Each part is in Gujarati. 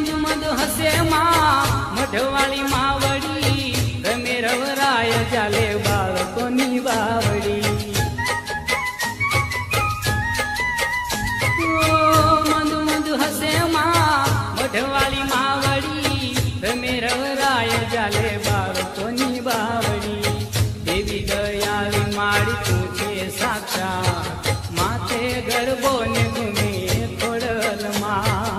મંદ મંદ હસે માં મઢવાળી માવડી રમે રવરાય ચાલે બાળકોની બાવડી મંદ મંદ હસે માં મઢવાળી માવડી રમે રવરાય ચાલે બાળકોની બાવડી દેવી દયાળી માળી તું છે સાક્ષાત માથે ગરબો ને ઘૂમે ખોડલમાં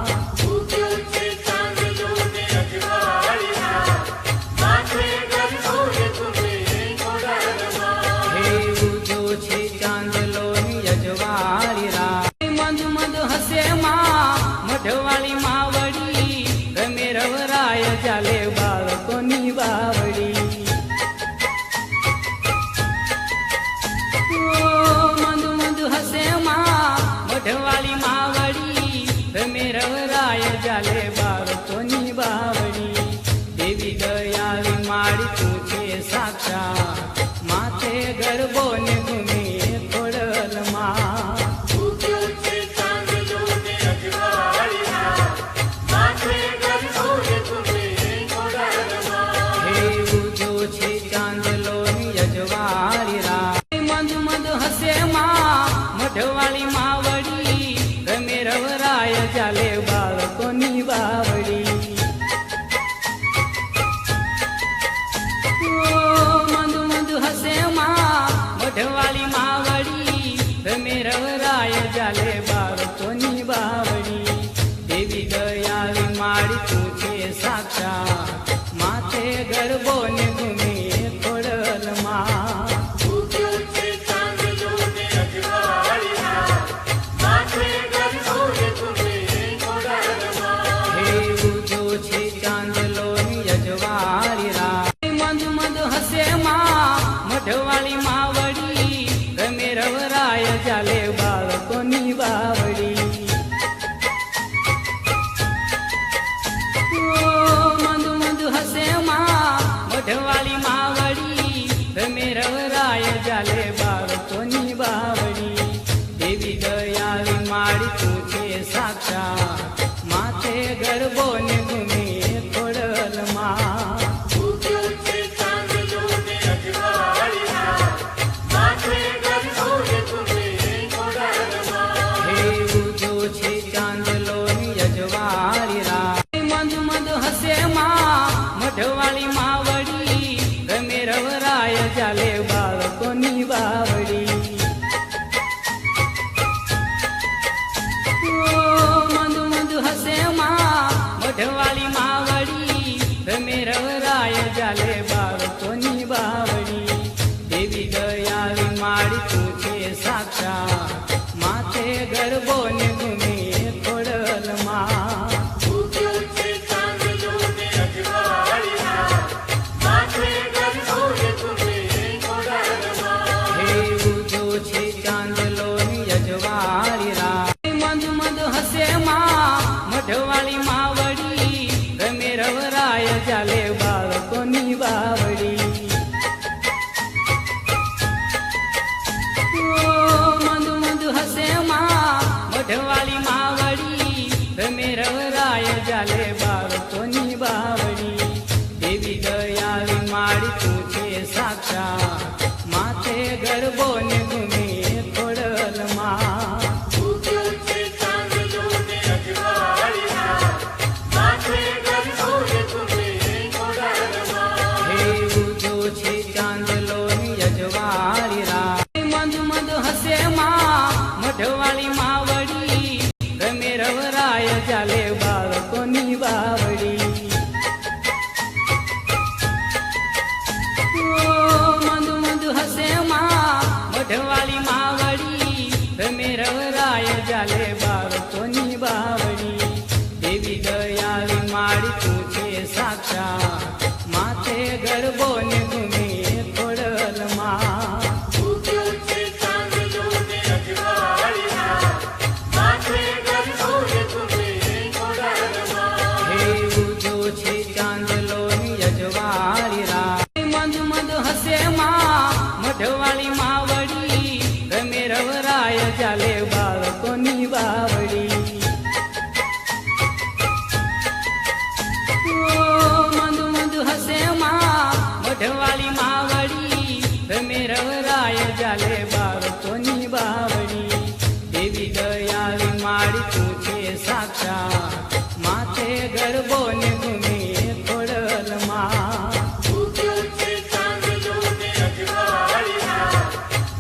મઢવાળી માવડી રમે રવરાય ચાલે બાળકોની બાવડી મંદ મંદ હસે માં મઢવાળી માવડી રમે રવરાય ચાલે બાળકોની બાવડી દેવી દયાળી માળી તું છે સાક્ષાત માથે ગરબો ને ઘૂમે ખોડલમાં મઢવાળી માવડી રમે રવરાય ચાલે બાળકોની બાવડી મંદ મંદ હસે માં મઢવાળી માવડી રમે રવરાય ચાલે બાળકોની બાવડી દેવી દયાળી માળી તું છે સાક્ષાત માથે ગરબો ને ઘૂમે ખોડલમાં મઢવાળી માવડી રમે રવરાય ચાલે બાળકોની બાવડી મંદ મંદ હસે માં મઢવાળી માવડી રમે રવરાય ચાલે બાળકોની બાવડી દેવી દયાળી માળી તું છે સાક્ષાત માથે ગરબો ને ઘૂમે ખોડલમાં મઢવાળી માવડી રમે રવરાય ચાલે બાળકોની બાવડી મંદ મંદ હસે માં મઢવાળી માવડી રમે રવરાય ચાલે બાળકોની બાવડી દેવી દયાળી માળી તું છે સાક્ષાત માથે ગરબો ને ઘૂમે ખોડલમાં મઢવાળી માવડી રમે રવરાય ચાલે બાળકોની બાવડી મંદ મંદ હસે માં મઢવાળી માવડી રમે રવરાય ચાલે બાળકોની બાવડી દેવી દયાળી માળી તું છે સાક્ષાત માથે ગરબો ને ઘૂમે ખોડલમાં મઢવાળી માવડી રમે રવરાય ચાલે બાળકોની બાવડી મંદ મંદ હસે માં મઢવાળી માવડી રમે રવરાય ચાલે બાળકોની બાવડી દેવી દયાળી માળી તું છે સાક્ષાત માથે ગરબો ને ઘૂમે ખોડલમાં મઢવાળી માવડી રમે રવરાય ચાલે બાળકોની બાવડી ગરબો ને ઘૂમે ખોડલમાં. ઉગ્યો છે ચાંદલો ને અજવાળિયા,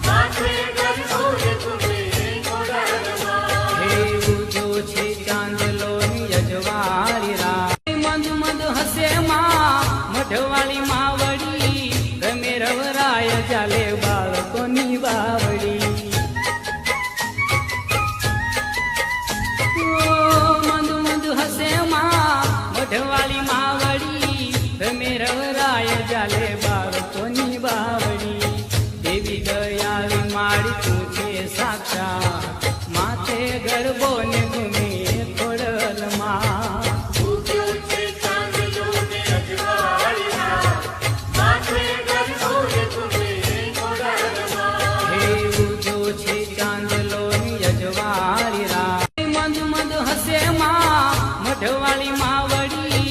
માથે ગરબો ને ઘૂમે ખોડલમાં. હે ઉજો છે ચાંદલો ની અજવાળી રાત. મંદ મંદ હસે માં મઢવાળી માવડી, રમે રવરાય ચાલે બાળકોની બાવડી. મંદ મંદ હસે માં મઢવાળી માવડી, રમે રવરાય ચાલે બાળકોની બાવડી. દેવી દયાળી માળી તું છે સાક્ષાત, માથે ગરબો ને ઘૂમે ખોડલમાં. ઉગ્યો છે ચાંદલો ને અજવાળિયા, માથે ગરબો ને ઘૂમે ખોડલમાં. હે ઉજો છે ચાંદલો ની અજવાળી રાત. મંદ મંદ હસે માં મઢવાળી માવડી,